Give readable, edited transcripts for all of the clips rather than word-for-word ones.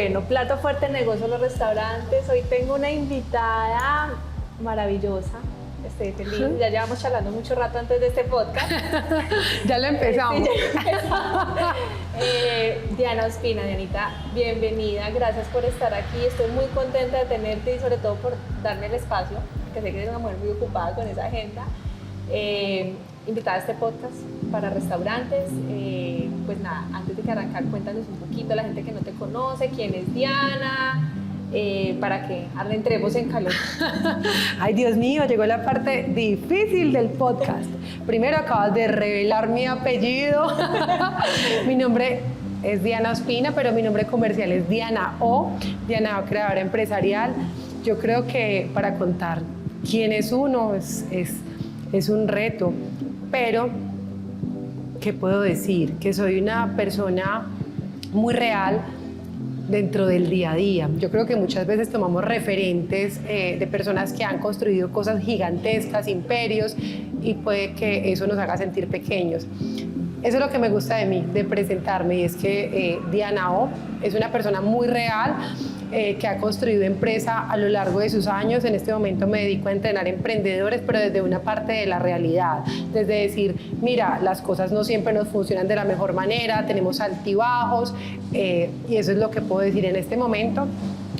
Bueno, plato fuerte, negocio, los restaurantes. Hoy tengo una invitada maravillosa. Estoy feliz. Ya llevamos charlando mucho rato antes de este podcast. Ya lo empezamos. Sí, ya empezamos. Diana Ospina, Dianita, bienvenida. Gracias por estar aquí. Estoy muy contenta de tenerte y sobre todo por darme el espacio, que sé que eres una mujer muy ocupada con esa agenda. Invitada a este podcast para restaurantes. Pues nada, antes de que arrancar, cuéntanos un poquito a la gente que no te conoce, quién es Diana, para que entremos en calor. Ay, Dios mío, llegó la parte difícil del podcast. Primero acabas de revelar mi apellido. Mi nombre es Diana Ospina, pero mi nombre comercial es Diana O, Diana O, creadora empresarial. Yo creo que para contar quién es uno es un reto, pero ¿qué puedo decir? Que soy una persona muy real dentro del día a día. Yo creo que muchas veces tomamos referentes de personas que han construido cosas gigantescas, imperios, y puede que eso nos haga sentir pequeños. Eso es lo que me gusta de mí, de presentarme, y es que Diana O es una persona muy real, que ha construido empresa a lo largo de sus años. En este momento me dedico a entrenar emprendedores, pero desde una parte de la realidad, desde decir, mira, las cosas no siempre nos funcionan de la mejor manera, tenemos altibajos, y eso es lo que puedo decir en este momento.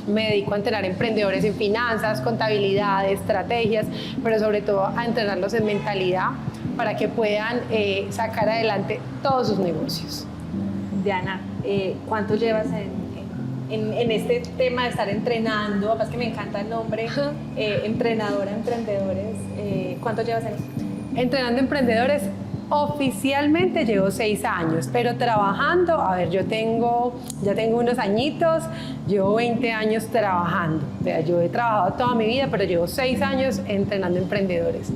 Me dedico a entrenar emprendedores en finanzas, contabilidad, estrategias, pero sobre todo a entrenarlos en mentalidad para que puedan sacar adelante todos sus negocios. Diana, ¿cuánto llevas en este tema de estar entrenando? Además que me encanta el nombre, entrenadora, emprendedores. ¿Cuánto llevas en esto? Entrenando emprendedores, oficialmente llevo 6 años, pero trabajando, a ver, ya tengo unos añitos, llevo 20 años trabajando. O sea, yo he trabajado toda mi vida, pero llevo 6 años entrenando emprendedores.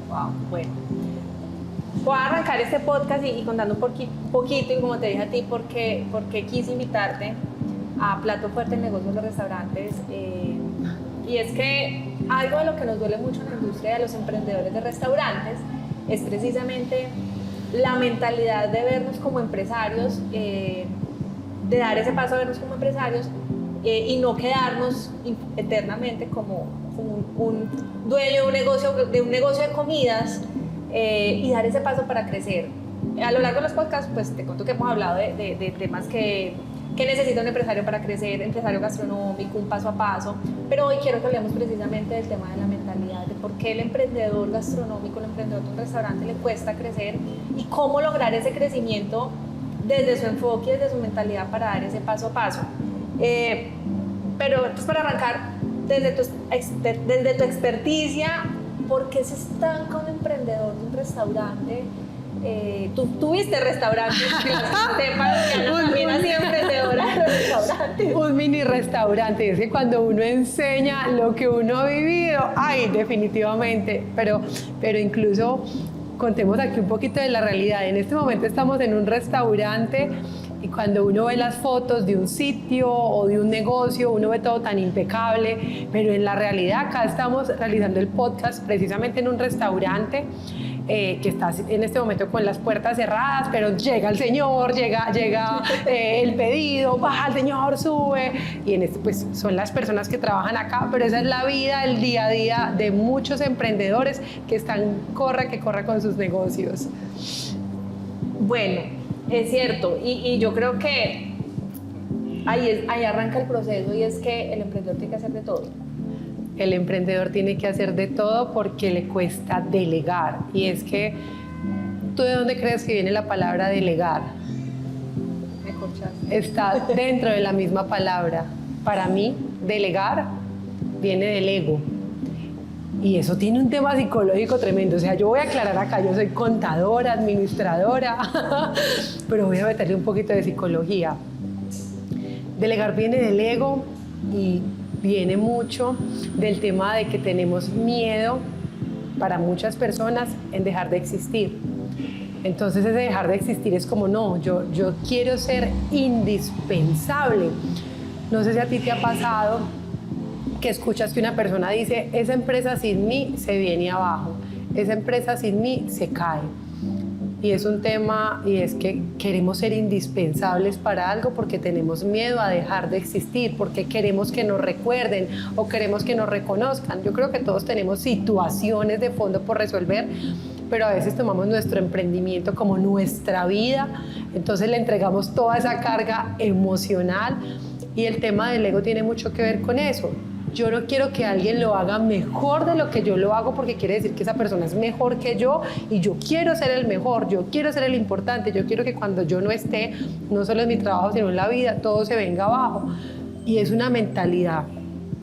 Wow, bueno. Voy a arrancar este podcast y contando un poquito, y como te dije a ti, porque quise invitarte a Plato Fuerte, el negocio de los restaurantes. Y es que algo de lo que nos duele mucho en la industria de los emprendedores de restaurantes es precisamente la mentalidad de vernos como empresarios, de dar ese paso a vernos como empresarios, y no quedarnos eternamente como un dueño de un negocio de comidas, y dar ese paso para crecer. A lo largo de los podcasts, pues te cuento que hemos hablado de temas que necesita un empresario para crecer, empresario gastronómico, un paso a paso, pero hoy quiero que hablemos precisamente del tema de la mentalidad, de por qué el emprendedor gastronómico, el emprendedor de un restaurante le cuesta crecer y cómo lograr ese crecimiento desde su enfoque y desde su mentalidad para dar ese paso a paso. Pero entonces, para arrancar, desde tu experticia, ¿por qué se estanca un emprendedor de un restaurante? Tú tuviste restaurantes, que también ha sido emprendedora de restaurantes. Un mini restaurante, es que cuando uno enseña lo que uno ha vivido, ay, definitivamente, pero incluso contemos aquí un poquito de la realidad. En este momento estamos en un restaurante y cuando uno ve las fotos de un sitio o de un negocio, uno ve todo tan impecable, pero en la realidad acá estamos realizando el podcast precisamente en un restaurante que está en este momento con las puertas cerradas, pero llega el señor, llega el pedido, baja el señor, sube, y en este, pues son las personas que trabajan acá, pero esa es la vida, el día a día de muchos emprendedores que están que corre con sus negocios. Bueno, es cierto, y yo creo que ahí arranca el proceso, y es que el emprendedor tiene que hacer de todo. El emprendedor tiene que hacer de todo porque le cuesta delegar. Y es que, ¿tú de dónde crees que viene la palabra delegar? Me corchaste. Está dentro de la misma palabra. Para mí, delegar viene del ego. Y eso tiene un tema psicológico tremendo. O sea, yo voy a aclarar acá, yo soy contadora, administradora, pero voy a meterle un poquito de psicología. Delegar viene del ego y viene mucho del tema de que tenemos miedo, para muchas personas, en dejar de existir. Entonces ese dejar de existir es como, no, yo quiero ser indispensable. No sé si a ti te ha pasado que escuchas que una persona dice, esa empresa sin mí se viene abajo, esa empresa sin mí se cae. Y es un tema, y es que queremos ser indispensables para algo porque tenemos miedo a dejar de existir, porque queremos que nos recuerden o queremos que nos reconozcan. Yo creo que todos tenemos situaciones de fondo por resolver, pero a veces tomamos nuestro emprendimiento como nuestra vida, entonces le entregamos toda esa carga emocional, y el tema del ego tiene mucho que ver con eso. Yo no quiero que alguien lo haga mejor de lo que yo lo hago, porque quiere decir que esa persona es mejor que yo, y yo quiero ser el mejor, yo quiero ser el importante, yo quiero que cuando yo no esté, no solo en mi trabajo, sino en la vida, todo se venga abajo. Y es una mentalidad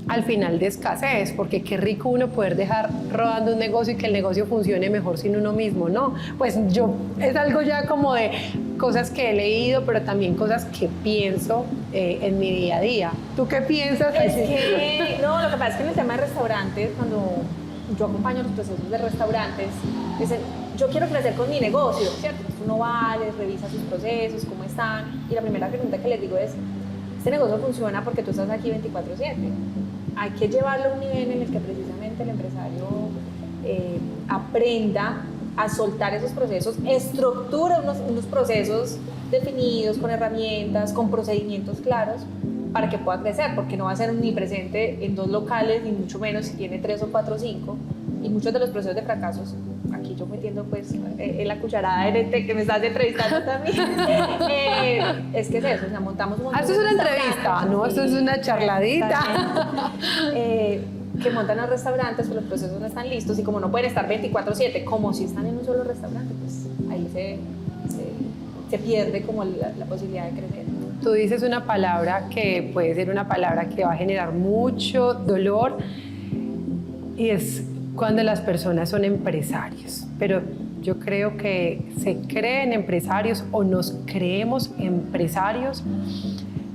al final de escasez, porque qué rico uno poder dejar rodando un negocio y que el negocio funcione mejor sin uno mismo, ¿no? Pues yo, es algo ya como de cosas que he leído, pero también cosas que pienso en mi día a día. ¿Tú qué piensas? Es que, no, lo que pasa es que en el tema de restaurantes, cuando yo acompaño los procesos de restaurantes, dicen, yo quiero crecer con mi negocio, ¿cierto? Entonces uno va, les revisa sus procesos, cómo están, y la primera pregunta que les digo es, este negocio funciona porque tú estás aquí 24/7. Hay que llevarlo a un nivel en el que precisamente el empresario aprenda a soltar esos procesos, estructura unos procesos definidos, con herramientas, con procedimientos claros, para que pueda crecer, porque no va a ser omnipresente en 2 locales, ni mucho menos si tiene 3 o 4 o 5, y muchos de los procesos de fracasos, aquí yo metiendo pues en la cucharada en este que me estás entrevistando también, es que es eso, o sea, montamos un montón esto es una entrevista, ¿no? Esto es una charladita. Que montan los restaurantes, pues los procesos no están listos, y como no pueden estar 24/7, como si están en un solo restaurante, pues ahí se pierde como la posibilidad de crecer. Tú dices una palabra que puede ser una palabra que va a generar mucho dolor, y es cuando las personas son empresarios. Pero yo creo que se creen empresarios o nos creemos empresarios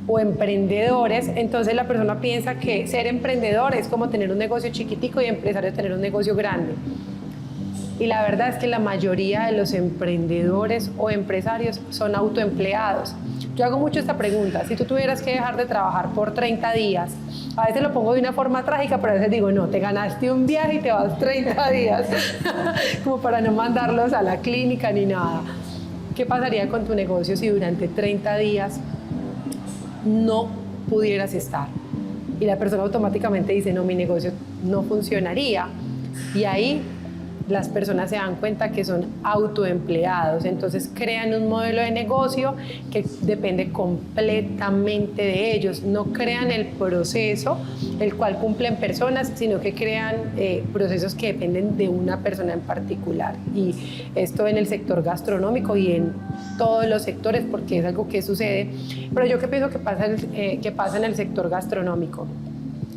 o emprendedores, entonces la persona piensa que ser emprendedor es como tener un negocio chiquitico y empresario tener un negocio grande. Y la verdad es que la mayoría de los emprendedores o empresarios son autoempleados. Yo hago mucho esta pregunta: si tú tuvieras que dejar de trabajar por 30 días, a veces lo pongo de una forma trágica, pero a veces digo, no, te ganaste un viaje y te vas 30 días, como para no mandarlos a la clínica ni nada. ¿Qué pasaría con tu negocio si durante 30 días no pudieras estar? Y la persona automáticamente dice, no, mi negocio no funcionaría. Y ahí las personas se dan cuenta que son autoempleados, entonces crean un modelo de negocio que depende completamente de ellos. No crean el proceso el cual cumplen personas, sino que crean procesos que dependen de una persona en particular. Y esto en el sector gastronómico y en todos los sectores, porque es algo que sucede. Pero yo que pienso que pasa en el sector gastronómico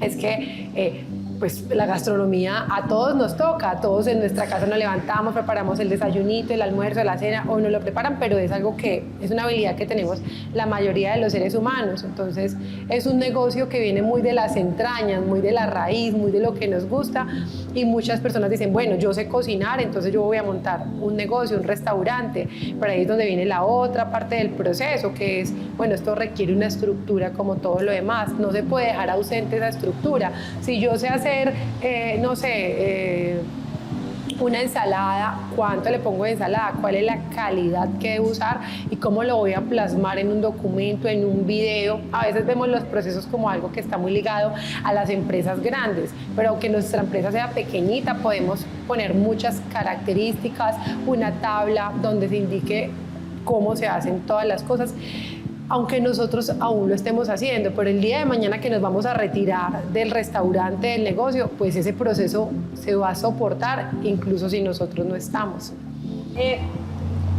es que pues la gastronomía a todos nos toca, a todos en nuestra casa nos levantamos, preparamos el desayunito, el almuerzo, la cena, o nos lo preparan, pero es algo que es una habilidad que tenemos la mayoría de los seres humanos. Entonces es un negocio que viene muy de las entrañas, muy de la raíz, muy de lo que nos gusta, y muchas personas dicen, bueno, yo sé cocinar, entonces yo voy a montar un negocio, un restaurante. Pero ahí es donde viene la otra parte del proceso, que es, bueno, esto requiere una estructura como todo lo demás, no se puede dejar ausente esa estructura. Si yo sé hacer una ensalada, ¿cuánto le pongo de ensalada? ¿Cuál es la calidad que debo usar? ¿Y cómo lo voy a plasmar en un documento, en un video? A veces vemos los procesos como algo que está muy ligado a las empresas grandes, pero aunque nuestra empresa sea pequeñita, podemos poner muchas características, una tabla donde se indique cómo se hacen todas las cosas, aunque nosotros aún lo estemos haciendo. Pero el día de mañana que nos vamos a retirar del restaurante, del negocio, pues ese proceso se va a soportar incluso si nosotros no estamos.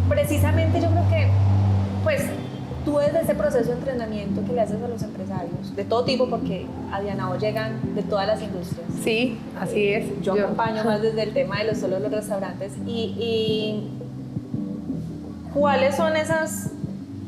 Precisamente yo creo que pues tú desde ese proceso de entrenamiento que le haces a los empresarios de todo tipo, porque a Dianao llegan de todas las industrias. Sí, así es. Yo acompaño más desde el tema de los restaurantes, y ¿cuáles son esos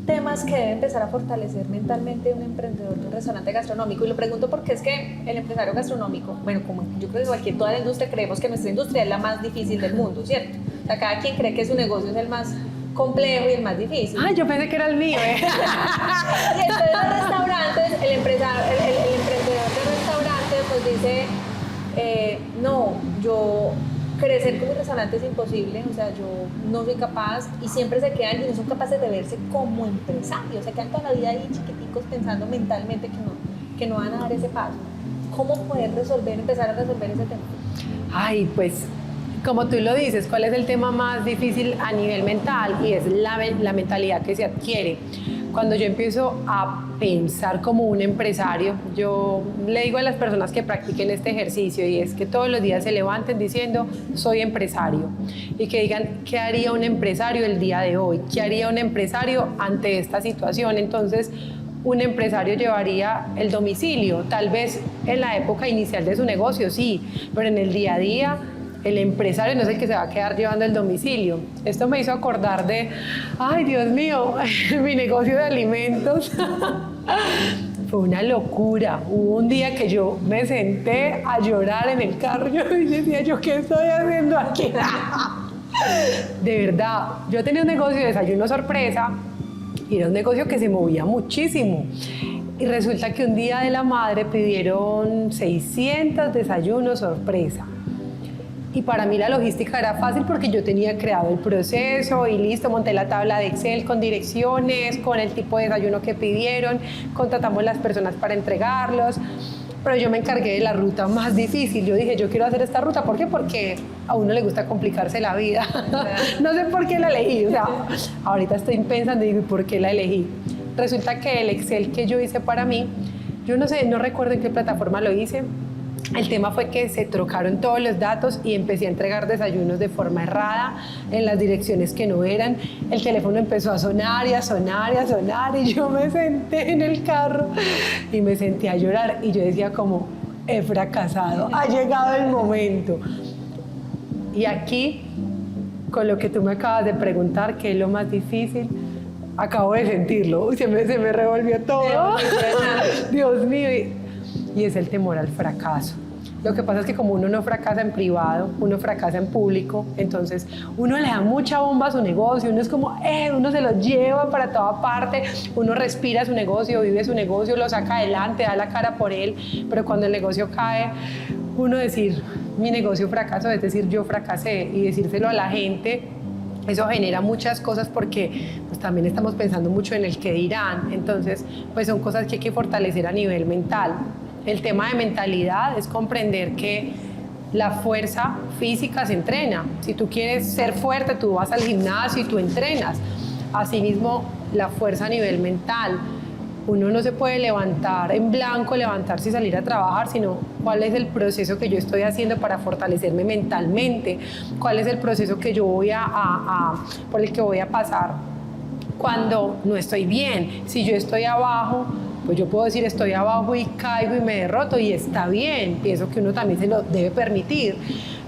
temas que debe empezar a fortalecer mentalmente un emprendedor de un restaurante gastronómico? Y lo pregunto porque es que el empresario gastronómico, bueno, como yo creo que aquí en toda la industria creemos que nuestra industria es la más difícil del mundo, ¿cierto? O sea, cada quien cree que su negocio es el más complejo y el más difícil. Ah, yo pensé que era el mío, Y entonces los restaurantes, el emprendedor de restaurante pues dice, no, yo crecer como un restaurante es imposible, o sea, yo no soy capaz y siempre se quedan y no son capaces de verse como empresarios, se quedan toda la vida ahí chiquiticos pensando mentalmente que no van a dar ese paso. ¿Cómo poder empezar a resolver ese tema? Ay, pues como tú lo dices, ¿cuál es el tema más difícil a nivel mental? Y es la mentalidad que se adquiere. Cuando yo empiezo a pensar como un empresario, yo le digo a las personas que practiquen este ejercicio y es que todos los días se levanten diciendo soy empresario y que digan qué haría un empresario el día de hoy, qué haría un empresario ante esta situación. Entonces, un empresario llevaría el domicilio, tal vez en la época inicial de su negocio, sí, pero en el día a día el empresario no es el que se va a quedar llevando el domicilio. Esto me hizo acordar de, ay Dios mío, mi negocio de alimentos. Fue una locura. Hubo un día que yo me senté a llorar en el carro y decía yo, ¿qué estoy haciendo aquí? De verdad, yo tenía un negocio de desayuno sorpresa y era un negocio que se movía muchísimo. Y resulta que un día de la madre pidieron 600 desayunos sorpresa. Y para mí la logística era fácil porque yo tenía creado el proceso y listo, monté la tabla de Excel con direcciones, con el tipo de desayuno que pidieron, contratamos las personas para entregarlos, pero yo me encargué de la ruta más difícil. Yo dije, yo quiero hacer esta ruta, ¿por qué? Porque a uno le gusta complicarse la vida. No sé por qué la elegí, o sea, ahorita estoy pensando y digo, ¿por qué la elegí? Resulta que el Excel que yo hice para mí, yo no sé, no recuerdo en qué plataforma lo hice. El tema fue que se trocaron todos los datos y empecé a entregar desayunos de forma errada en las direcciones que no eran. El teléfono empezó a sonar y a sonar y a sonar y yo me senté en el carro y me senté a llorar y yo decía como, he fracasado, ha llegado el momento. Y aquí, con lo que tú me acabas de preguntar, ¿qué es lo más difícil? Acabo de sentirlo, se me revolvió todo. Dios mío. Y es el temor al fracaso. Lo que pasa es que como uno no fracasa en privado, uno fracasa en público, entonces uno le da mucha bomba a su negocio, uno es como, uno se lo lleva para toda parte, uno respira su negocio, vive su negocio, lo saca adelante, da la cara por él, pero cuando el negocio cae, uno decir, mi negocio fracasó, es decir, yo fracasé, y decírselo a la gente, eso genera muchas cosas porque pues, también estamos pensando mucho en el qué dirán, entonces pues son cosas que hay que fortalecer a nivel mental. El tema de mentalidad es comprender que la fuerza física se entrena. Si tú quieres ser fuerte, tú vas al gimnasio y tú entrenas. Asimismo, la fuerza a nivel mental. Uno no se puede levantar en blanco, levantarse y salir a trabajar, sino cuál es el proceso que yo estoy haciendo para fortalecerme mentalmente, cuál es el proceso que yo voy por el que voy a pasar cuando no estoy bien. Si yo estoy abajo, pues yo puedo decir estoy abajo y caigo y me derroto y está bien, pienso que uno también se lo debe permitir,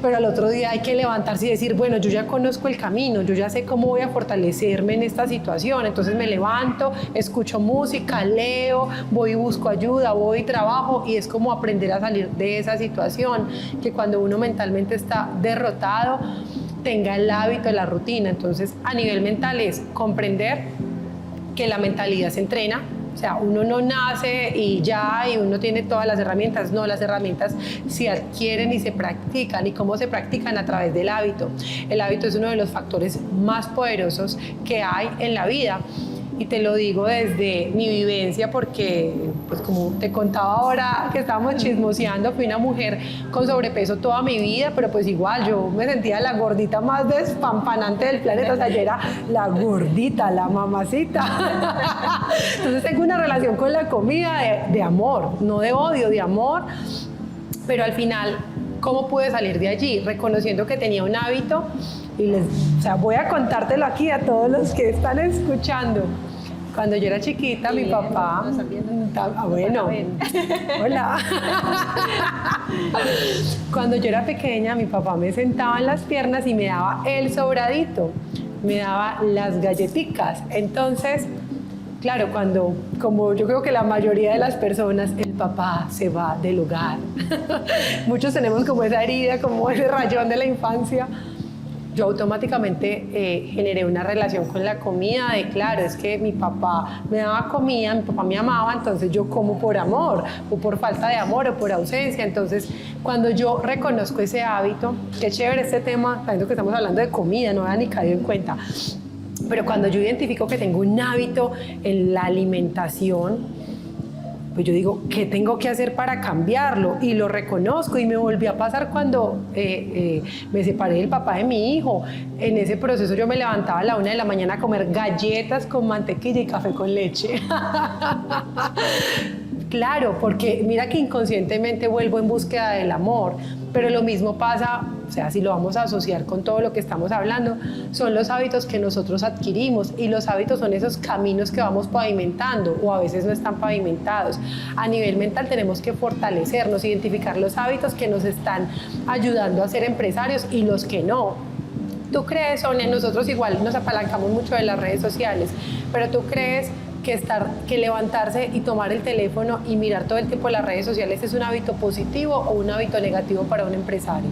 pero al otro día hay que levantarse y decir, bueno, yo ya conozco el camino, yo ya sé cómo voy a fortalecerme en esta situación, entonces me levanto, escucho música, leo, voy y busco ayuda, voy y trabajo y es como aprender a salir de esa situación, que cuando uno mentalmente está derrotado, tenga el hábito, la rutina. Entonces a nivel mental es comprender que la mentalidad se entrena. O sea, uno no nace y ya, y uno tiene todas las herramientas. No, las herramientas se adquieren y se practican. ¿Y cómo se practican? A través del hábito. El hábito es uno de los factores más poderosos que hay en la vida. Y te lo digo desde mi vivencia porque, pues como te contaba ahora que estábamos chismoseando, fui una mujer con sobrepeso toda mi vida, pero pues igual yo me sentía la gordita más despampanante del planeta, o sea, yo era la gordita, la mamacita. Entonces tengo una relación con la comida de amor, no de odio, de amor, pero al final, ¿cómo pude salir de allí? Reconociendo que tenía un hábito y o sea, voy a contártelo aquí a todos los que están escuchando. Cuando yo era chiquita, mi papá... bueno, hola. Cuando yo era pequeña, mi papá me sentaba en las piernas y me daba el sobradito, me daba las galletitas. Entonces, claro, como yo creo que la mayoría de las personas, el papá se va del hogar. Muchos tenemos como esa herida, como ese rayón de la infancia. yo automáticamente generé una relación con la comida de, claro, es que mi papá me daba comida, mi papá me amaba, entonces yo como por amor, o por falta de amor, o por ausencia. Entonces, cuando yo reconozco ese hábito, qué chévere este tema, sabiendo que estamos hablando de comida, no me había ni caído en cuenta, pero cuando yo identifico que tengo un hábito en la alimentación, pues yo digo, ¿qué tengo que hacer para cambiarlo? Y lo reconozco, y me volvió a pasar cuando me separé del papá de mi hijo. En ese proceso yo me levantaba a la 1 de la mañana a comer galletas con mantequilla y café con leche. Claro, porque mira que inconscientemente vuelvo en búsqueda del amor, pero lo mismo pasa, o sea, si lo vamos a asociar con todo lo que estamos hablando, son los hábitos que nosotros adquirimos, y los hábitos son esos caminos que vamos pavimentando, o a veces no están pavimentados. A nivel mental tenemos que fortalecernos, identificar los hábitos que nos están ayudando a ser empresarios y los que no. ¿Tú crees, Sonia? Nosotros igual nos apalancamos mucho de las redes sociales, pero ¿tú crees que levantarse y tomar el teléfono y mirar todo el tiempo las redes sociales es un hábito positivo o un hábito negativo para un empresario?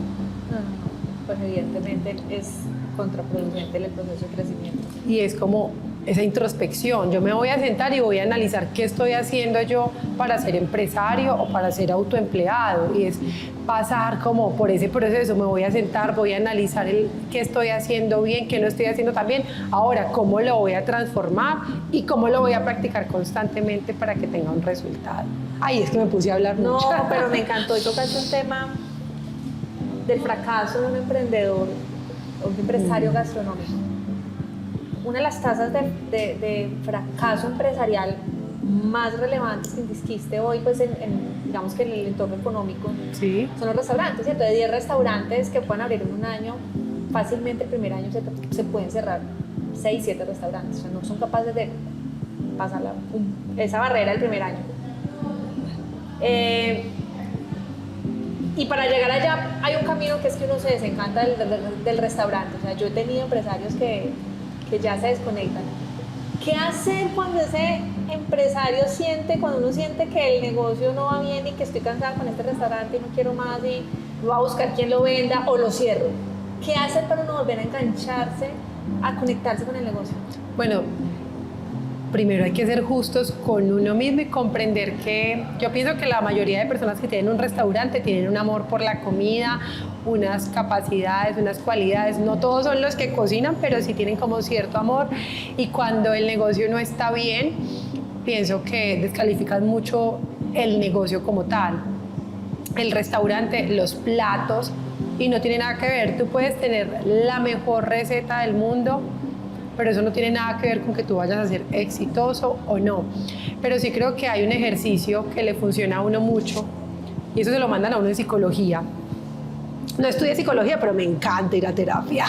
Pues evidentemente es contraproducente el proceso de crecimiento. Y es como esa introspección. Yo me voy a sentar y voy a analizar qué estoy haciendo yo para ser empresario o para ser autoempleado, y es pasar como por ese proceso. Me voy a sentar, voy a analizar qué estoy haciendo bien, qué no estoy haciendo tan bien, ahora cómo lo voy a transformar y cómo lo voy a practicar constantemente para que tenga un resultado. Ay, es que me puse a hablar mucho. No, pero me encantó, y tocaste un tema del fracaso de un emprendedor o un empresario gastronómico. Una de las tasas de fracaso empresarial más relevantes que existe hoy, pues digamos que en el entorno económico, sí, son los restaurantes, ¿cierto? De 10 restaurantes que pueden abrir en un año, fácilmente el primer año se pueden cerrar 6, 7 restaurantes. O sea, no son capaces de pasar esa barrera del primer año. Y para llegar allá hay un camino, que es que uno se desencanta del restaurante. O sea, yo he tenido empresarios que ya se desconectan. ¿Qué hacer cuando ese empresario cuando uno siente que el negocio no va bien y que estoy cansada con este restaurante y no quiero más y voy a buscar quién lo venda o lo cierro? ¿Qué hacer para uno volver a engancharse, a conectarse con el negocio? Bueno, primero hay que ser justos con uno mismo y comprender que yo pienso que la mayoría de personas que tienen un restaurante tienen un amor por la comida, unas capacidades, unas cualidades. No todos son los que cocinan, pero sí tienen como cierto amor, y cuando el negocio no está bien, pienso que descalifican mucho el negocio como tal. El restaurante, los platos, y no tiene nada que ver. Tú puedes tener la mejor receta del mundo, pero eso no tiene nada que ver con que tú vayas a ser exitoso o no. Pero sí creo que hay un ejercicio que le funciona a uno mucho, y eso se lo mandan a uno en psicología. No estudié psicología, pero me encanta ir a terapia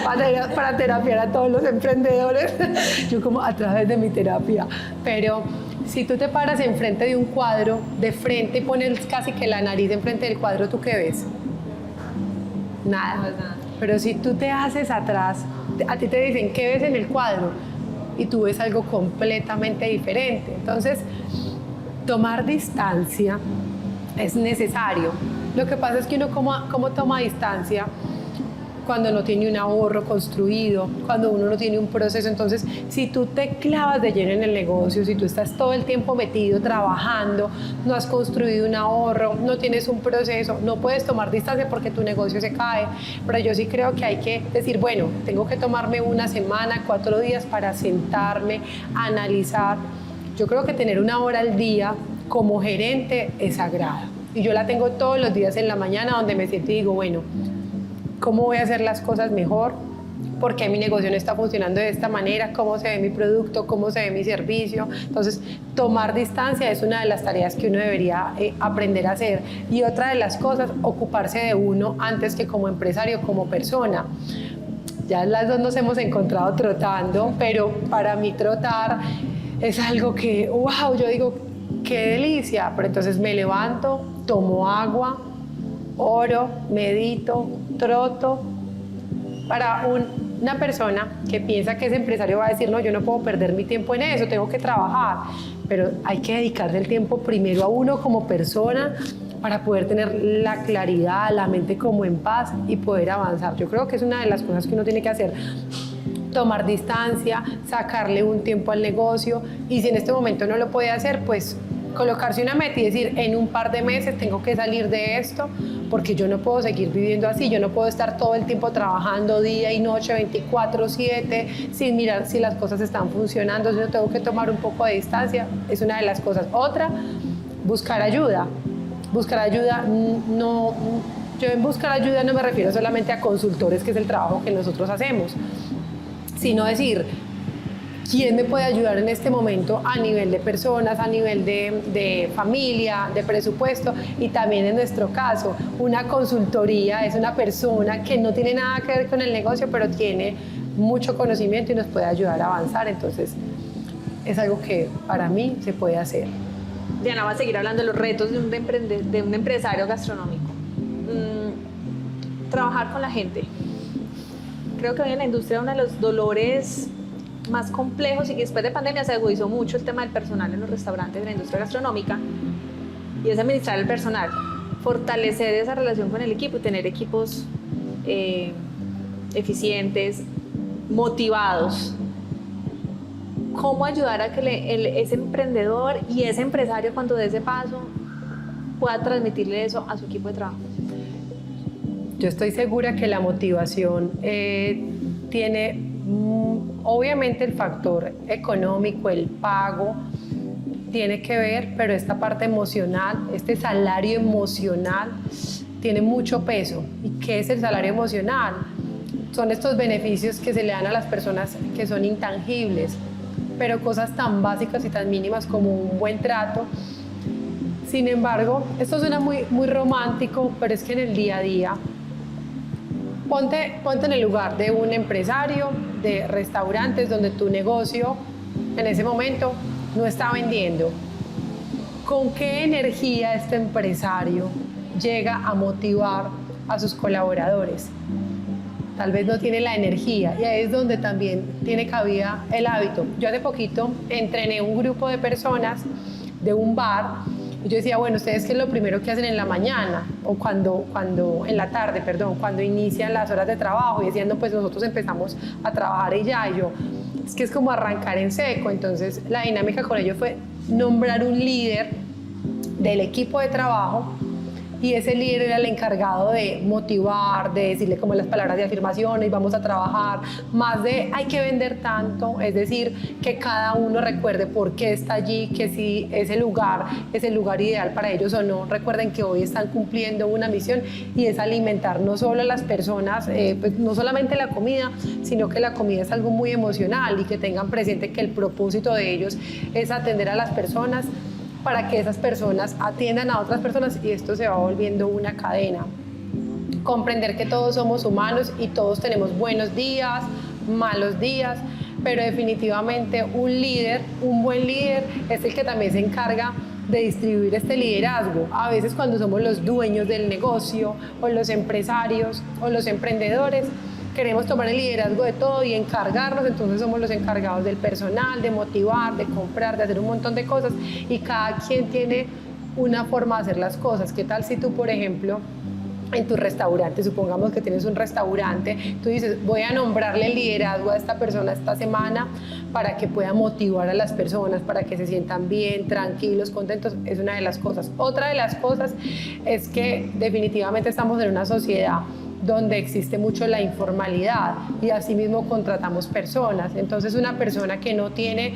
para terapiar a todos los emprendedores, yo como a través de mi terapia. Pero si tú te paras enfrente de un cuadro, de frente, y pones casi que la nariz enfrente del cuadro, ¿tú qué ves? Nada. No es nada. Pero si tú te haces atrás, a ti te dicen, ¿qué ves en el cuadro? Y tú ves algo completamente diferente. Entonces, tomar distancia es necesario. Lo que pasa es que uno ¿cómo toma distancia? Cuando no tiene un ahorro construido, cuando uno no tiene un proceso. Entonces, si tú te clavas de lleno en el negocio, si tú estás todo el tiempo metido trabajando, no has construido un ahorro, no tienes un proceso, no puedes tomar distancia porque tu negocio se cae. Pero yo sí creo que hay que decir, bueno, tengo que tomarme una semana, 4 días para sentarme, analizar. Yo creo que tener 1 hora al día como gerente es sagrada. Y yo la tengo todos los días en la mañana, donde me siento y digo, bueno, ¿cómo voy a hacer las cosas mejor? ¿Por qué mi negocio no está funcionando de esta manera? ¿Cómo se ve mi producto? ¿Cómo se ve mi servicio? Entonces, tomar distancia es una de las tareas que uno debería aprender a hacer. Y otra de las cosas, ocuparse de uno antes que como empresario, como persona. Ya las dos nos hemos encontrado trotando, pero para mí trotar es algo que, wow, yo digo, qué delicia. Pero entonces me levanto, tomo agua, oro, medito, troto. Para una persona que piensa que es empresario va a decir, no, yo no puedo perder mi tiempo en eso, tengo que trabajar. Pero hay que dedicarle el tiempo primero a uno como persona, para poder tener la claridad, la mente como en paz y poder avanzar. Yo creo que es una de las cosas que uno tiene que hacer, tomar distancia, sacarle un tiempo al negocio, y si en este momento no lo puede hacer, pues colocarse una meta y decir, en un par de meses tengo que salir de esto, porque yo no puedo seguir viviendo así, yo no puedo estar todo el tiempo trabajando día y noche, 24/7, sin mirar si las cosas están funcionando, yo tengo que tomar un poco de distancia, es una de las cosas. Otra, buscar ayuda. Buscar ayuda, yo en buscar ayuda no me refiero solamente a consultores, que es el trabajo que nosotros hacemos, sino decir, ¿quién me puede ayudar en este momento a nivel de personas, a nivel de familia, de presupuesto? Y también en nuestro caso, una consultoría es una persona que no tiene nada que ver con el negocio, pero tiene mucho conocimiento y nos puede ayudar a avanzar. Entonces, es algo que para mí se puede hacer. Diana va a seguir hablando de los retos de un empresario gastronómico. Trabajar con la gente. Creo que hoy en la industria uno de los dolores más complejos, y que después de pandemia se agudizó mucho el tema del personal en los restaurantes de la industria gastronómica, y es administrar el personal, fortalecer esa relación con el equipo y tener equipos eficientes, motivados. ¿Cómo ayudar a que ese emprendedor y ese empresario, cuando dé ese paso, pueda transmitirle eso a su equipo de trabajo? Yo estoy segura que la motivación tiene obviamente el factor económico, el pago, tiene que ver, pero esta parte emocional, este salario emocional tiene mucho peso. ¿Y qué es el salario emocional? Son estos beneficios que se le dan a las personas que son intangibles, pero cosas tan básicas y tan mínimas como un buen trato. Sin embargo, esto suena muy romántico, pero es que en el día a día, ponte en el lugar de un empresario de restaurantes donde tu negocio en ese momento no está vendiendo. ¿Con qué energía este empresario llega a motivar a sus colaboradores? Tal vez no tiene la energía, y ahí es donde también tiene cabida el hábito. Yo hace poquito entrené un grupo de personas de un bar, y yo decía, bueno, ¿ustedes qué es lo primero que hacen en la mañana? O en la tarde, perdón, cuando inician las horas de trabajo, y decían, no, pues nosotros empezamos a trabajar y ya. Y yo, es que es como arrancar en seco. Entonces la dinámica con ellos fue nombrar un líder del equipo de trabajo, y ese líder era el encargado de motivar, de decirle como las palabras de afirmación, y vamos a trabajar, más de hay que vender tanto, es decir, que cada uno recuerde por qué está allí, que si ese lugar es el lugar ideal para ellos o no. Recuerden que hoy están cumpliendo una misión, y es alimentar no solo a las personas, pues no solamente la comida, sino que la comida es algo muy emocional, y que tengan presente que el propósito de ellos es atender a las personas, para que esas personas atiendan a otras personas, y esto se va volviendo una cadena. Comprender que todos somos humanos y todos tenemos buenos días, malos días, pero definitivamente un buen líder es el que también se encarga de distribuir este liderazgo. A veces cuando somos los dueños del negocio, o los empresarios, o los emprendedores, queremos tomar el liderazgo de todo y encargarnos, entonces somos los encargados del personal, de motivar, de comprar, de hacer un montón de cosas, y cada quien tiene una forma de hacer las cosas. ¿Qué tal si tú, por ejemplo, en tu restaurante, supongamos que tienes un restaurante, tú dices, voy a nombrarle el liderazgo a esta persona esta semana para que pueda motivar a las personas, para que se sientan bien, tranquilos, contentos? Es una de las cosas. Otra de las cosas es que definitivamente estamos en una sociedad donde existe mucho la informalidad, y asimismo contratamos personas. Entonces una persona que no tiene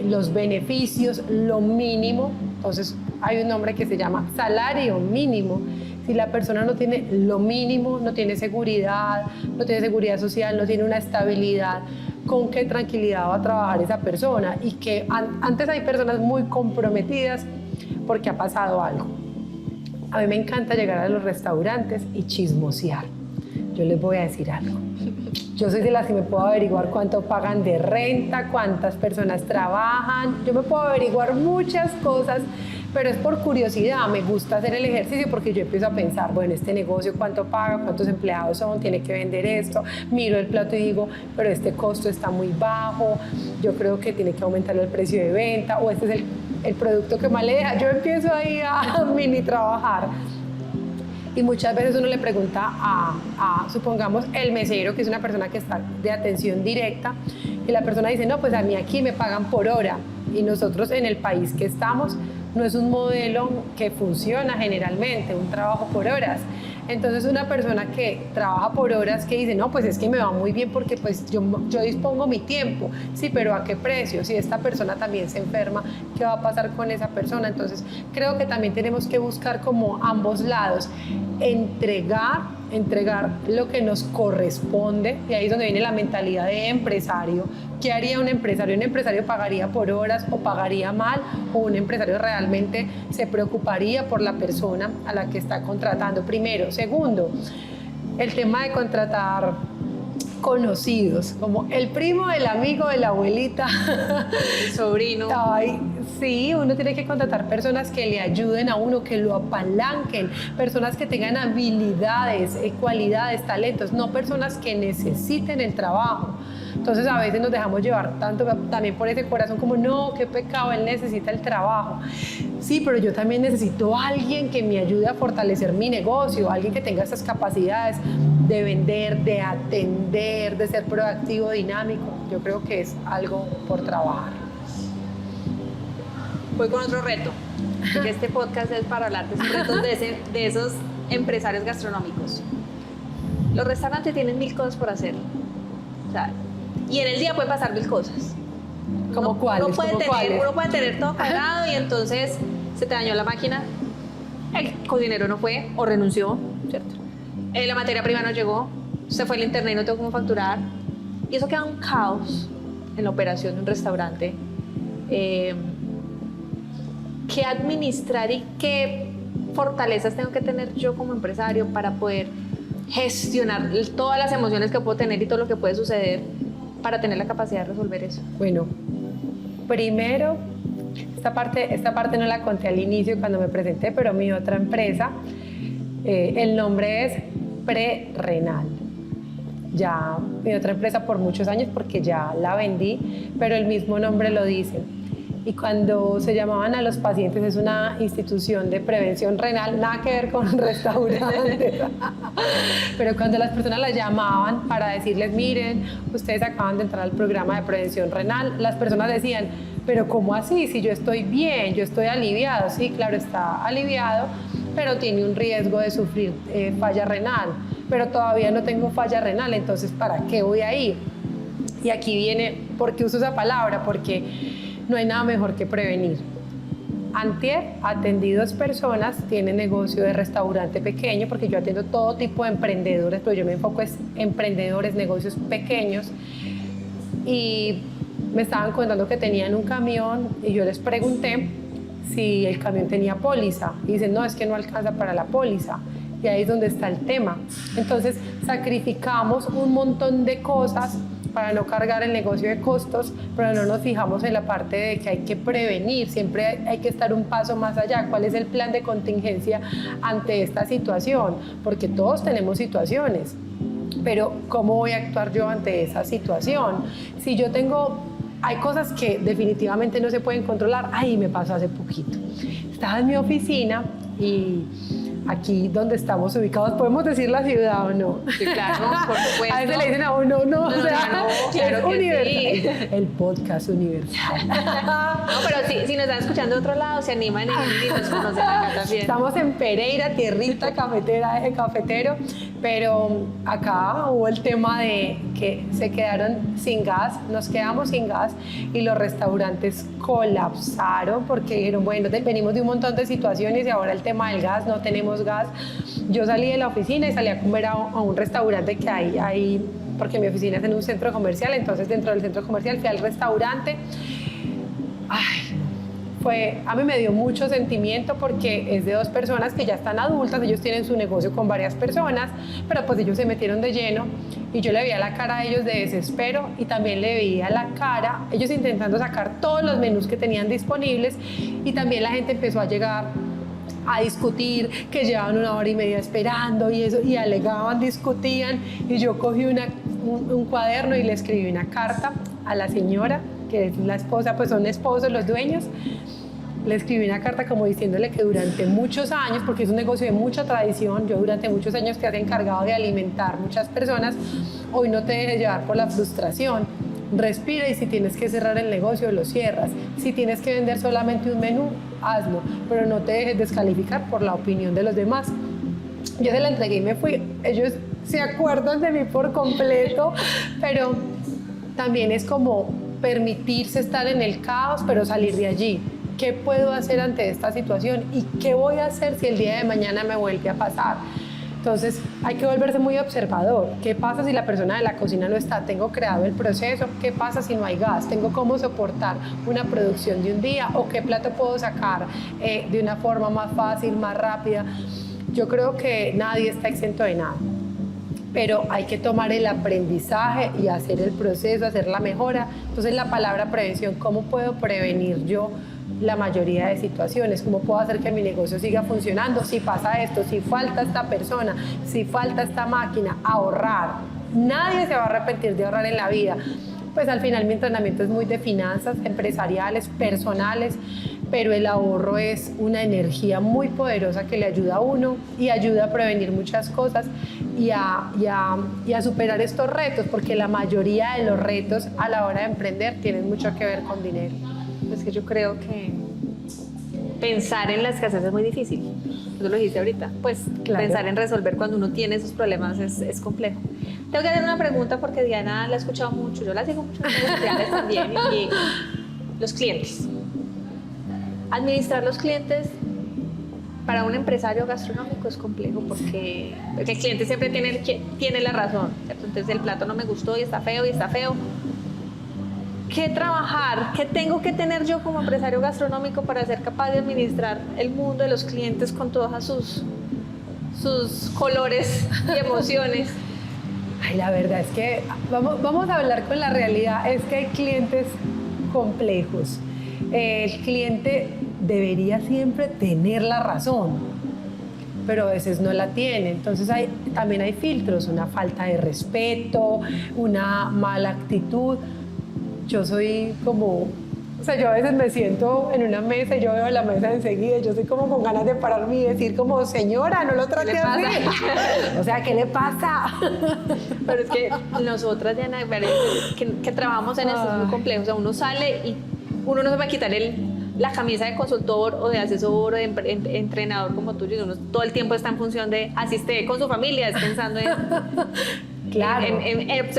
los beneficios, lo mínimo, entonces hay un nombre que se llama salario mínimo. Si la persona no tiene lo mínimo, no tiene seguridad social, no tiene una estabilidad, ¿con qué tranquilidad va a trabajar esa persona? Y que antes hay personas muy comprometidas porque ha pasado algo. A mí me encanta llegar a los restaurantes y chismosear. Yo les voy a decir algo. Yo soy de las que me puedo averiguar cuánto pagan de renta, cuántas personas trabajan. Yo me puedo averiguar muchas cosas, pero es por curiosidad, me gusta hacer el ejercicio porque yo empiezo a pensar, bueno, este negocio cuánto paga, cuántos empleados son, tiene que vender esto, miro el plato y digo, pero este costo está muy bajo, yo creo que tiene que aumentar el precio de venta, o este es el producto que más le deja. Yo empiezo ahí a mini trabajar. Y muchas veces uno le pregunta supongamos, el mesero, que es una persona que está de atención directa, y la persona dice, no, pues a mí aquí me pagan por hora. Y nosotros en el país que estamos, no es un modelo que funciona generalmente, un trabajo por horas. Entonces una persona que trabaja por horas, que dice, no, pues es que me va muy bien porque pues yo dispongo mi tiempo. Sí, pero ¿a qué precio? Si esta persona también se enferma, ¿qué va a pasar con esa persona? Entonces creo que también tenemos que buscar como ambos lados, entregar lo que nos corresponde, y ahí es donde viene la mentalidad de empresario. ¿Qué haría un empresario? ¿Un empresario pagaría por horas o pagaría mal? ¿O un empresario realmente se preocuparía por la persona a la que está contratando? Primero. Segundo, el tema de contratar conocidos, como el primo, el amigo, de la abuelita, el sobrino. Ay, sí, uno tiene que contratar personas que le ayuden a uno, que lo apalanquen, personas que tengan habilidades, cualidades, talentos, no personas que necesiten el trabajo. Entonces a veces nos dejamos llevar tanto también por ese corazón como, no, qué pecado, él necesita el trabajo. Sí, pero yo también necesito a alguien que me ayude a fortalecer mi negocio, alguien que tenga esas capacidades de vender, de atender, de ser proactivo, dinámico. Yo creo que es algo por trabajar. Voy con otro reto, porque este podcast es para hablar de esos retos de esos empresarios gastronómicos. Los restaurantes tienen 1000 cosas por hacer, o sea, y en el día pueden pasar 1000 cosas. ¿Cómo cuáles? Uno puede tener todo pagado y entonces se te dañó la máquina, el cocinero no fue o renunció, ¿cierto? La materia prima no llegó, se fue el internet y no tengo cómo facturar, y eso queda un caos en la operación de un restaurante. ¿Qué administrar y qué fortalezas tengo que tener yo como empresario para poder gestionar todas las emociones que puedo tener y todo lo que puede suceder para tener la capacidad de resolver eso? Bueno, primero, esta parte no la conté al inicio cuando me presenté, pero mi otra empresa, el nombre es Pre-Renal. Ya mi otra empresa por muchos años, porque ya la vendí, pero el mismo nombre lo dice. Y cuando se llamaban a los pacientes, es una institución de prevención renal, nada que ver con restaurantes. Pero cuando las personas las llamaban para decirles, miren, ustedes acaban de entrar al programa de prevención renal, las personas decían, pero ¿cómo así? Si yo estoy bien, yo estoy aliviado. Sí, claro, está aliviado, pero tiene un riesgo de sufrir falla renal. Pero todavía no tengo falla renal, entonces ¿para qué voy a ir? Y aquí viene, ¿por qué uso esa palabra? Porque no hay nada mejor que prevenir. Antier atendí 2 personas, tienen negocio de restaurante pequeño, porque yo atiendo todo tipo de emprendedores, pero yo me enfoco en emprendedores, negocios pequeños, y me estaban contando que tenían un camión y yo les pregunté si el camión tenía póliza y dicen, no, es que no alcanza para la póliza. Y ahí es donde está el tema. Entonces sacrificamos un montón de cosas para no cargar el negocio de costos, pero no nos fijamos en la parte de que hay que prevenir, siempre hay que estar un paso más allá. ¿Cuál es el plan de contingencia ante esta situación? Porque todos tenemos situaciones, pero ¿cómo voy a actuar yo ante esa situación? Si yo hay cosas que definitivamente no se pueden controlar. Ahí me pasó hace poquito. Estaba en mi oficina y aquí donde estamos ubicados, ¿podemos decir la ciudad o no? Sí, claro, por supuesto. A veces le dicen a uno, no, o sea, claro es que universal. sí. El podcast universal. No, pero si nos están escuchando de otro lado, se animan y nos conocen acá también. Estamos en Pereira, tierrita cafetera, eje cafetero, pero acá hubo el tema de que se quedaron sin gas, nos quedamos sin gas y los restaurantes colapsaron porque dijeron, bueno, venimos de un montón de situaciones y ahora el tema del gas, no tenemos gas. Yo salí de la oficina y salí a comer a un restaurante que hay ahí, porque mi oficina es en un centro comercial, entonces dentro del centro comercial fui al restaurante. Ay, a mí me dio mucho sentimiento porque es de dos personas que ya están adultas, ellos tienen su negocio con varias personas, pero pues ellos se metieron de lleno y yo le veía la cara a ellos de desespero y también le veía la cara, ellos intentando sacar todos los menús que tenían disponibles y también la gente empezó a llegar a discutir, que llevaban 1 hora y media esperando y eso, y alegaban, discutían, y yo cogí un cuaderno y le escribí una carta a la señora, que es la esposa, pues son esposos los dueños. Le escribí una carta como diciéndole que durante muchos años, porque es un negocio de mucha tradición, yo durante muchos años te has encargado de alimentar muchas personas, hoy no te dejes llevar por la frustración, respira y si tienes que cerrar el negocio lo cierras, si tienes que vender solamente un menú, hazlo, pero no te dejes descalificar por la opinión de los demás. Yo se la entregué y me fui, ellos se acuerdan de mí por completo, pero también es como permitirse estar en el caos, pero salir de allí. ¿Qué puedo hacer ante esta situación? ¿Y qué voy a hacer si el día de mañana me vuelve a pasar? Entonces hay que volverse muy observador. ¿Qué pasa si la persona de la cocina no está? Tengo creado el proceso. ¿Qué pasa si no hay gas? ¿Tengo cómo soportar una producción de un día? ¿O qué plato puedo sacar de una forma más fácil, más rápida? Yo creo que nadie está exento de nada, pero hay que tomar el aprendizaje y hacer el proceso, hacer la mejora. Entonces la palabra prevención, ¿cómo puedo prevenir yo la mayoría de situaciones? ¿Cómo puedo hacer que mi negocio siga funcionando? Si pasa esto, si falta esta persona, si falta esta máquina, ahorrar. Nadie se va a arrepentir de ahorrar en la vida. Pues al final mi entrenamiento es muy de finanzas empresariales, personales, pero el ahorro es una energía muy poderosa que le ayuda a uno y ayuda a prevenir muchas cosas y a superar estos retos, porque la mayoría de los retos a la hora de emprender tienen mucho que ver con dinero. Es que yo creo que pensar en la escasez es muy difícil. Tú lo dijiste ahorita. Pues claro, pensar en resolver cuando uno tiene esos problemas es complejo. Tengo que hacer una pregunta porque Diana la he escuchado mucho. Yo la sigo mucho en redes sociales también. Y los clientes. Administrar los clientes para un empresario gastronómico es complejo porque el cliente siempre tiene la razón, ¿cierto? Entonces el plato no me gustó y está feo y está feo. ¿Qué trabajar? ¿Qué tengo que tener yo como empresario gastronómico para ser capaz de administrar el mundo de los clientes con todas sus colores y emociones? Ay, la verdad es que vamos a hablar con la realidad, es que hay clientes complejos. El cliente debería siempre tener la razón, pero a veces no la tiene. Entonces también hay filtros, una falta de respeto, una mala actitud. Yo soy como, o sea, yo a veces me siento en una mesa y yo veo la mesa enseguida y yo soy como con ganas de pararme y decir como, señora, no lo trate así. O sea, ¿qué le pasa? Pero es que nosotras, Diana, que trabajamos en esto es muy complejo. O sea, uno sale y uno no se va a quitar la camisa de consultor o de asesor o de entrenador como tú. Uno todo el tiempo está en función de asistir con su familia, es pensando claro,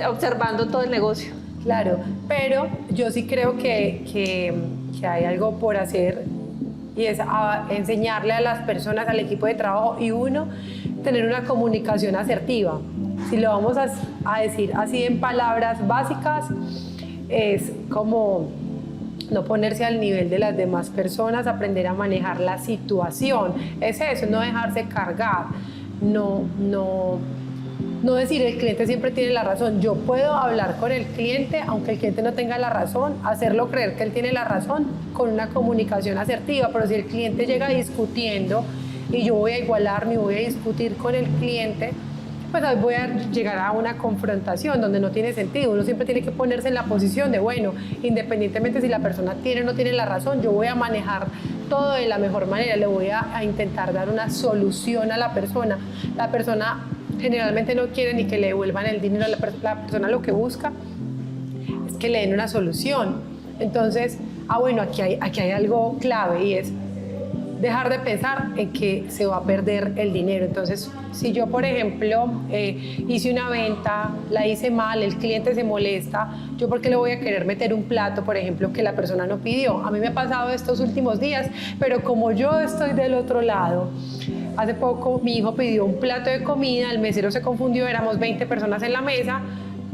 observando todo el negocio. Claro, pero yo sí creo que hay algo por hacer y es enseñarle a las personas, al equipo de trabajo y uno tener una comunicación asertiva. Si lo vamos a decir así en palabras básicas, es como no ponerse al nivel de las demás personas, aprender a manejar la situación. Es eso, no dejarse cargar, no decir el cliente siempre tiene la razón. Yo puedo hablar con el cliente, aunque el cliente no tenga la razón, hacerlo creer que él tiene la razón con una comunicación asertiva, pero si el cliente llega discutiendo y yo voy a igualarme y voy a discutir con el cliente, pues ahí voy a llegar a una confrontación donde no tiene sentido. Uno siempre tiene que ponerse en la posición de, bueno, independientemente si la persona tiene o no tiene la razón, yo voy a manejar todo de la mejor manera, le voy a intentar dar una solución a la persona. La persona generalmente no quiere ni que le devuelvan el dinero, la persona lo que busca es que le den una solución. Entonces, bueno, aquí hay algo clave y es dejar de pensar en que se va a perder el dinero. Entonces, si yo, por ejemplo, hice una venta, la hice mal, el cliente se molesta, ¿yo por qué le voy a querer meter un plato, por ejemplo, que la persona no pidió? A mí me ha pasado estos últimos días, pero como yo estoy del otro lado, hace poco mi hijo pidió un plato de comida, el mesero se confundió, éramos 20 personas en la mesa,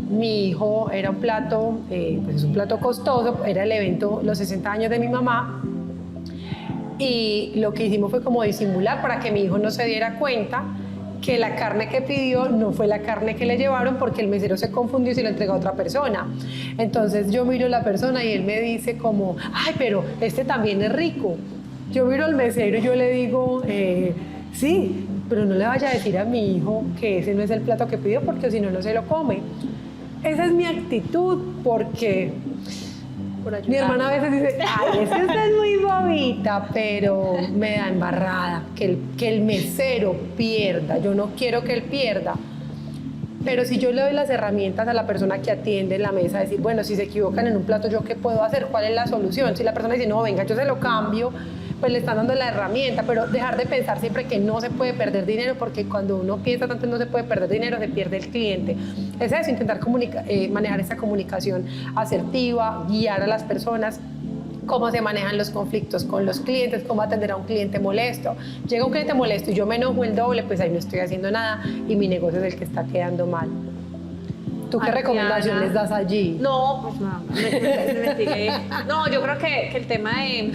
mi hijo era un plato, pues es un plato costoso, era el evento, los 60 años de mi mamá, y lo que hicimos fue como disimular para que mi hijo no se diera cuenta que la carne que pidió no fue la carne que le llevaron, porque el mesero se confundió y se lo entregó a otra persona. Entonces yo miro a la persona y él me dice como, ay, pero este también es rico. Yo miro al mesero y yo le digo, sí, pero no le vaya a decir a mi hijo que ese no es el plato que pidió, porque si no, no se lo come. Esa es mi actitud, porque mi hermana a veces dice, ay, es que usted es muy bobita, pero me da embarrada que el mesero pierda. Yo no quiero que él pierda. Pero si yo le doy las herramientas a la persona que atiende en la mesa, decir, bueno, si se equivocan en un plato, ¿yo qué puedo hacer? ¿Cuál es la solución? Si la persona dice, no, venga, yo se lo cambio, pues le están dando la herramienta, pero dejar de pensar siempre que no se puede perder dinero, porque cuando uno piensa tanto en no se puede perder dinero, se pierde el cliente. Es eso, intentar manejar esa comunicación asertiva, guiar a las personas, cómo se manejan los conflictos con los clientes, cómo atender a un cliente molesto. Llega un cliente molesto y yo me enojo el doble, pues ahí no estoy haciendo nada y mi negocio es el que está quedando mal. ¿Tú qué recomendación les das allí? No, pues no, no, yo creo que el tema de,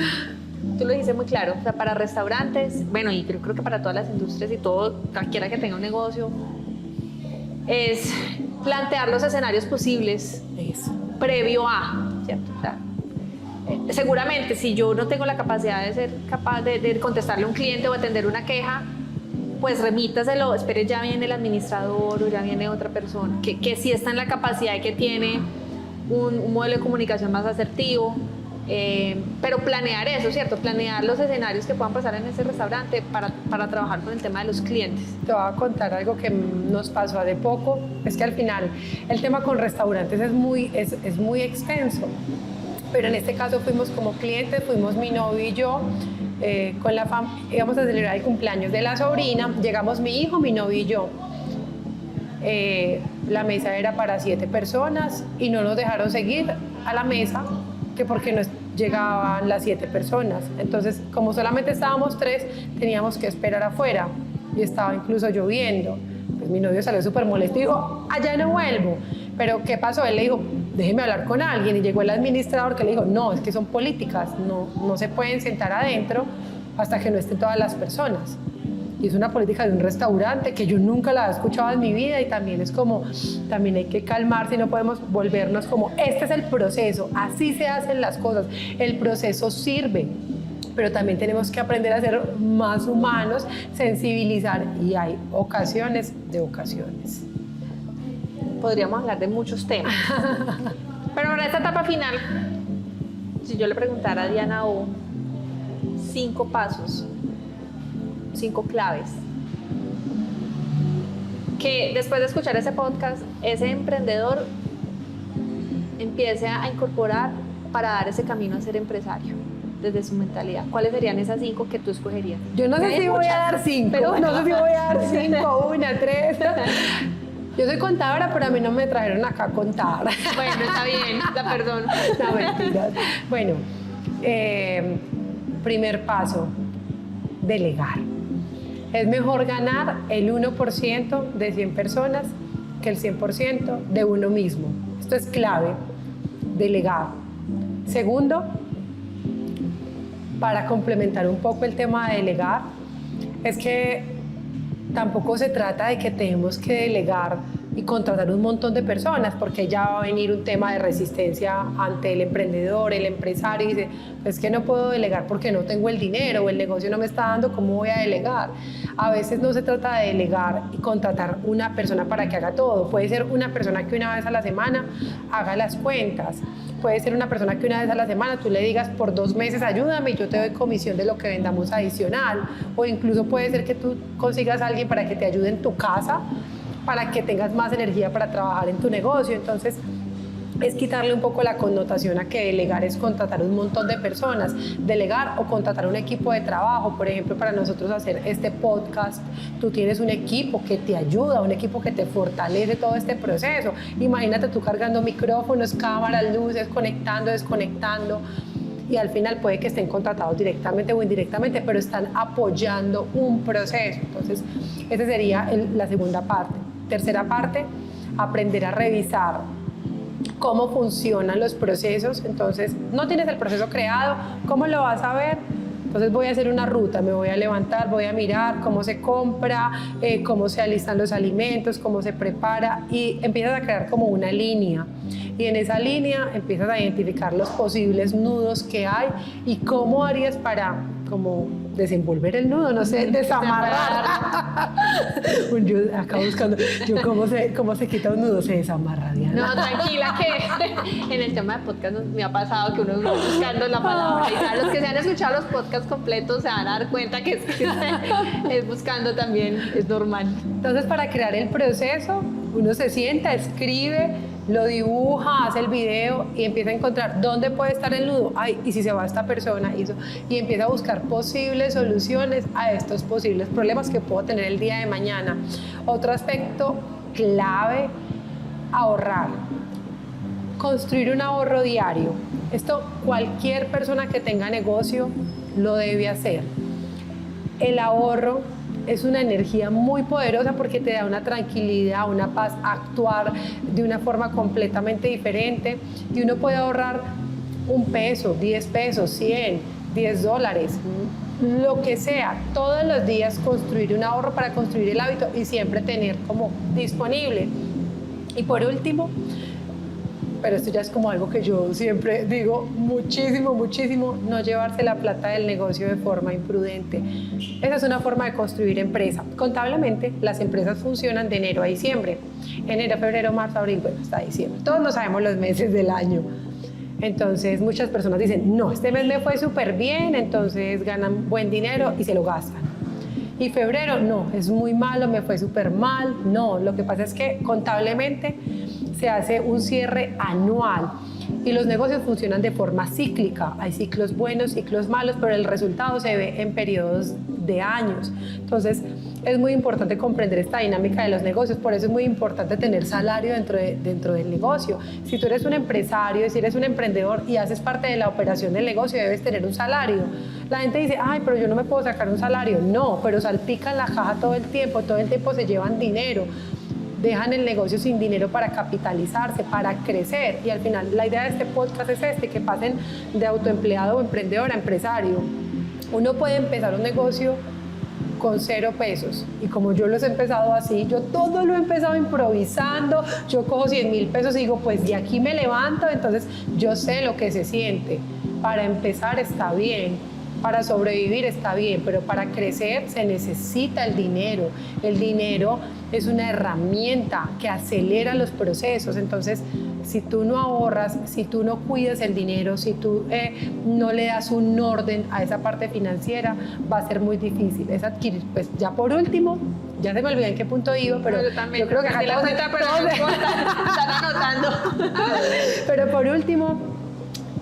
tú lo dijiste muy claro, o sea, para restaurantes, bueno, y creo que para todas las industrias y todo, cualquiera que tenga un negocio, es plantear los escenarios posibles previo a, ¿cierto? O sea, seguramente si yo no tengo la capacidad de ser capaz de contestarle a un cliente o atender una queja, pues remítaselo, espere, ya viene el administrador o ya viene otra persona que sí está en la capacidad y que tiene un modelo de comunicación más asertivo, pero planear eso, ¿cierto? Planear los escenarios que puedan pasar en ese restaurante para trabajar con el tema de los clientes. Te voy a contar algo que nos pasó hace poco, es que al final el tema con restaurantes es muy extenso. Pero en este caso fuimos como clientes, fuimos mi novio y yo, con la íbamos a celebrar el cumpleaños de la sobrina, llegamos mi hijo, mi novio y yo. La mesa era para 7 personas y no nos dejaron seguir a la mesa, que porque no llegaban las 7 personas. Entonces, como solamente estábamos 3, teníamos que esperar afuera y estaba incluso lloviendo. Pues mi novio salió súper molesto y dijo, allá no vuelvo. Pero ¿qué pasó? Él le dijo, déjeme hablar con alguien, y llegó el administrador que le dijo, no, es que son políticas, no se pueden sentar adentro hasta que no estén todas las personas. Y es una política de un restaurante que yo nunca la he escuchado en mi vida, y también es como, también hay que calmarse y no podemos volvernos como, este es el proceso, así se hacen las cosas, el proceso sirve. Pero también tenemos que aprender a ser más humanos, sensibilizar, y hay ocasiones de ocasiones. Podríamos hablar de muchos temas. Pero ahora esta etapa final, si yo le preguntara a Diana O 5 pasos, 5 claves, que después de escuchar ese podcast, ese emprendedor empiece a incorporar para dar ese camino a ser empresario desde su mentalidad, ¿cuáles serían esas 5 que tú escogerías? Yo no sé si voy a dar 5, pero no sé si voy a dar 5, 1, 3. Yo soy contadora, pero a mí no me trajeron acá a contar. Bueno, está bien, la perdono. No, mentiras. Bueno, primer paso, delegar. Es mejor ganar el 1% de 100 personas que el 100% de uno mismo. Esto es clave, delegar. Segundo, para complementar un poco el tema de delegar, es que tampoco se trata de que tenemos que delegar y contratar un montón de personas, porque ya va a venir un tema de resistencia ante el emprendedor, el empresario, y dice, pues que no puedo delegar porque no tengo el dinero o el negocio no me está dando, ¿cómo voy a delegar? A veces no se trata de delegar y contratar una persona para que haga todo. Puede ser una persona que una vez a la semana haga las cuentas. Puede ser una persona que una vez a la semana tú le digas, por 2 meses ayúdame y yo te doy comisión de lo que vendamos adicional. O incluso puede ser que tú consigas a alguien para que te ayude en tu casa, para que tengas más energía para trabajar en tu negocio. Entonces, es quitarle un poco la connotación a que delegar es contratar un montón de personas. Delegar o contratar un equipo de trabajo. Por ejemplo, para nosotros hacer este podcast, tú tienes un equipo que te ayuda, un equipo que te fortalece todo este proceso. Imagínate tú cargando micrófonos, cámaras, luces, conectando, desconectando. Y al final puede que estén contratados directamente o indirectamente, pero están apoyando un proceso. Entonces, esa sería la segunda parte. Tercera parte, aprender a revisar cómo funcionan los procesos. Entonces, no tienes el proceso creado, ¿cómo lo vas a ver? Entonces voy a hacer una ruta, me voy a levantar, voy a mirar cómo se compra, cómo se alistan los alimentos, cómo se prepara y empiezas a crear como una línea. Y en esa línea empiezas a identificar los posibles nudos que hay y cómo harías para como desenvolver el nudo, no sé, desamarrar. Yo acá buscando, cómo se quita un nudo, se desamarra, Diana. No, tranquila, que en el tema de podcast me ha pasado que uno va buscando la palabra y tal. Los que se han escuchado los podcasts completos se van a dar cuenta que es buscando también, es normal. Entonces, para crear el proceso, uno se sienta, escribe, lo dibuja, hace el video y empieza a encontrar dónde puede estar el nudo. Ay, y si se va esta persona y empieza a buscar posibles soluciones a estos posibles problemas que puedo tener el día de mañana. Otro aspecto clave, ahorrar. Construir un ahorro diario. Esto cualquier persona que tenga negocio lo debe hacer. El ahorro es una energía muy poderosa porque te da una tranquilidad, una paz, actuar de una forma completamente diferente y uno puede ahorrar $1, $10, 100, $10, lo que sea, todos los días construir un ahorro para construir el hábito y siempre tener como disponible. Y por último, pero esto ya es como algo que yo siempre digo muchísimo, no llevarse la plata del negocio de forma imprudente. Esa es una forma de construir empresa. Contablemente, las empresas funcionan de enero a diciembre. Enero, febrero, marzo, abril, bueno, hasta diciembre. Todos no sabemos los meses del año. Entonces, muchas personas dicen, no, este mes me fue súper bien, entonces ganan buen dinero y se lo gastan. Y febrero, no, es muy malo, me fue súper mal. No, lo que pasa es que contablemente se hace un cierre anual y los negocios funcionan de forma cíclica. Hay ciclos buenos, ciclos malos, pero el resultado se ve en periodos de años. Entonces, es muy importante comprender esta dinámica de los negocios, por eso es muy importante tener salario dentro del negocio. Si tú eres un empresario, si eres un emprendedor y haces parte de la operación del negocio, debes tener un salario. La gente dice, ay, pero yo no me puedo sacar un salario. No, pero salpican la caja todo el tiempo se llevan dinero. Dejan el negocio sin dinero para capitalizarse, para crecer. Y al final la idea de este podcast es que pasen de autoempleado o emprendedor a empresario. Uno puede empezar un negocio con $0 y como yo los he empezado así, yo todo lo he empezado improvisando, yo cojo $100,000 y digo, pues de aquí me levanto, entonces yo sé lo que se siente. Para empezar está bien. Para sobrevivir está bien, pero para crecer se necesita el dinero. El dinero es una herramienta que acelera los procesos. Entonces, si tú no ahorras, si tú no cuidas el dinero, si tú no le das un orden a esa parte financiera, va a ser muy difícil. Es adquirir, pues ya por último, ya se me olvidó en qué punto iba, pero yo creo que acá la cuenta, pero no importa, están anotando. Pero por último,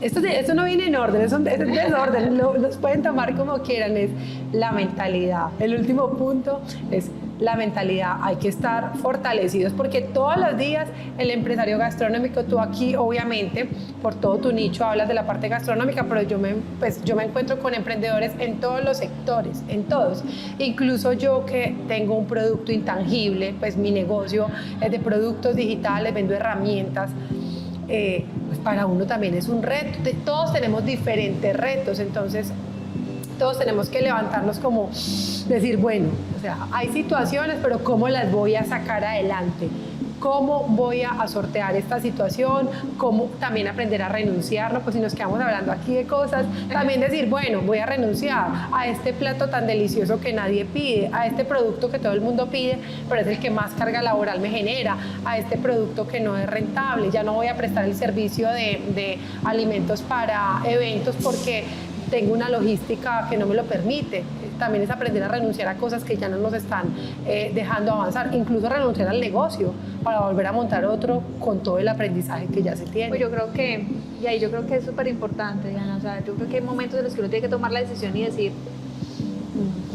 esto no viene en orden, es desorden, los pueden tomar como quieran, es la mentalidad. El último punto es la mentalidad, hay que estar fortalecidos porque todos los días el empresario gastronómico, tú aquí obviamente por todo tu nicho hablas de la parte gastronómica, pero yo me encuentro con emprendedores en todos los sectores, en todos, incluso yo que tengo un producto intangible, pues mi negocio es de productos digitales, vendo herramientas. Pues para uno también es un reto, todos tenemos diferentes retos, entonces todos tenemos que levantarnos como decir, bueno, o sea, hay situaciones, pero ¿cómo las voy a sacar adelante? ¿Cómo voy a sortear esta situación? ¿Cómo también aprender a renunciar? ¿No? Pues si nos quedamos hablando aquí de cosas, también decir, bueno, voy a renunciar a este plato tan delicioso que nadie pide, a este producto que todo el mundo pide, pero es el que más carga laboral me genera, a este producto que no es rentable, ya no voy a prestar el servicio de alimentos para eventos porque tengo una logística que no me lo permite. También es aprender a renunciar a cosas que ya no nos están dejando avanzar, incluso renunciar al negocio para volver a montar otro con todo el aprendizaje que ya se tiene. Pues yo creo que es súper importante, Diana, o sea, yo creo que hay momentos en los que uno tiene que tomar la decisión y decir,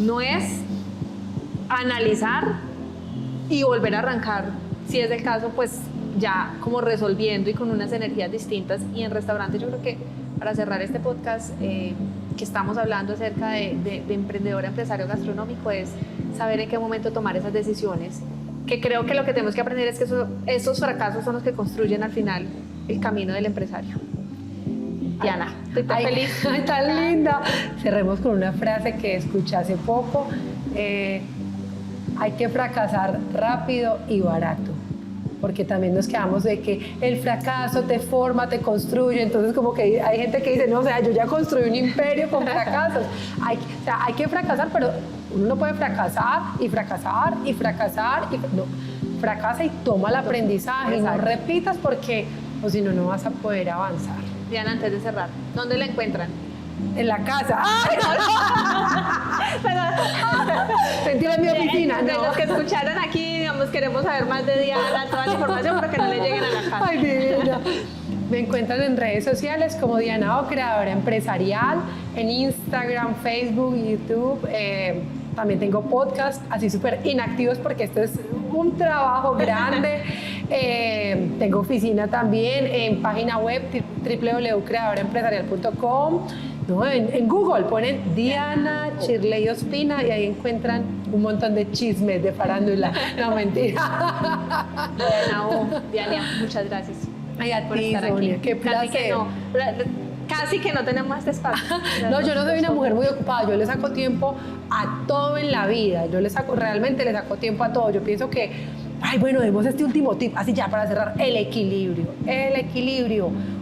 no es analizar y volver a arrancar, si es el caso, pues ya como resolviendo y con unas energías distintas. Y en restaurantes yo creo que para cerrar este podcast que estamos hablando acerca de emprendedor, empresario gastronómico, es saber en qué momento tomar esas decisiones, que creo que lo que tenemos que aprender es que esos fracasos son los que construyen al final el camino del empresario. Diana, estoy tan feliz. Ay, tan linda. Cerremos con una frase que escuché hace poco. Hay que fracasar rápido y barato. Porque también nos quedamos de que el fracaso te forma, te construye. Entonces, como que hay gente que dice, no, o sea, yo ya construí un imperio con fracasos. Hay que fracasar, pero uno no puede fracasar y fracasar y fracasar. No, fracasa y toma el aprendizaje. Exacto. No repitas porque, o si no, no vas a poder avanzar. Diana, antes de cerrar, ¿dónde la encuentran? En la casa. ¡Ay, Mentira, en mi oficina, De no. los que escucharon aquí, digamos, queremos saber más de Diana, toda la información, pero que no le lleguen a la casa. Ay, divina. Me encuentran en redes sociales como Diana O, creadora empresarial, en Instagram, Facebook, YouTube. También tengo podcast así súper inactivos porque esto es un trabajo grande. Tengo oficina también en página web www.creadoraempresarial.com. No, en Google ponen Diana Shirley Ospina y ahí encuentran un montón de chismes de farándula. No, mentira. Diana, muchas gracias. Ay, a por ti, estar Sonia, aquí. qué placer. Casi que no tenemos este espacio. No, yo no soy una mujer muy ocupada, yo le saco tiempo a todo en la vida, realmente le saco tiempo a todo. Yo pienso que, ay, bueno, demos este último tip, así ya para cerrar, el equilibrio.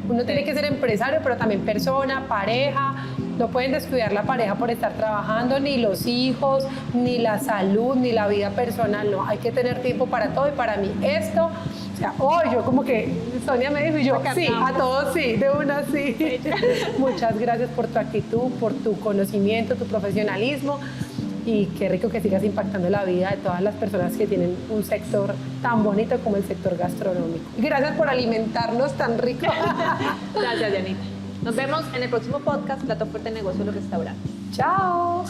Uno tiene que ser empresario, pero también persona, pareja. No pueden descuidar la pareja por estar trabajando, ni los hijos, ni la salud, ni la vida personal. No, hay que tener tiempo para todo y para mí esto, o sea, hoy yo como que Sonia me dijo y yo, sí, a todos sí, de una sí. Muchas gracias por tu actitud, por tu conocimiento, tu profesionalismo y qué rico que sigas impactando la vida de todas las personas que tienen un sector tan bonito como el sector gastronómico. Gracias por alimentarnos tan rico. Gracias, Dianita. Nos vemos en el próximo podcast, Plato Fuerte Negocio de los Restaurantes. Chao.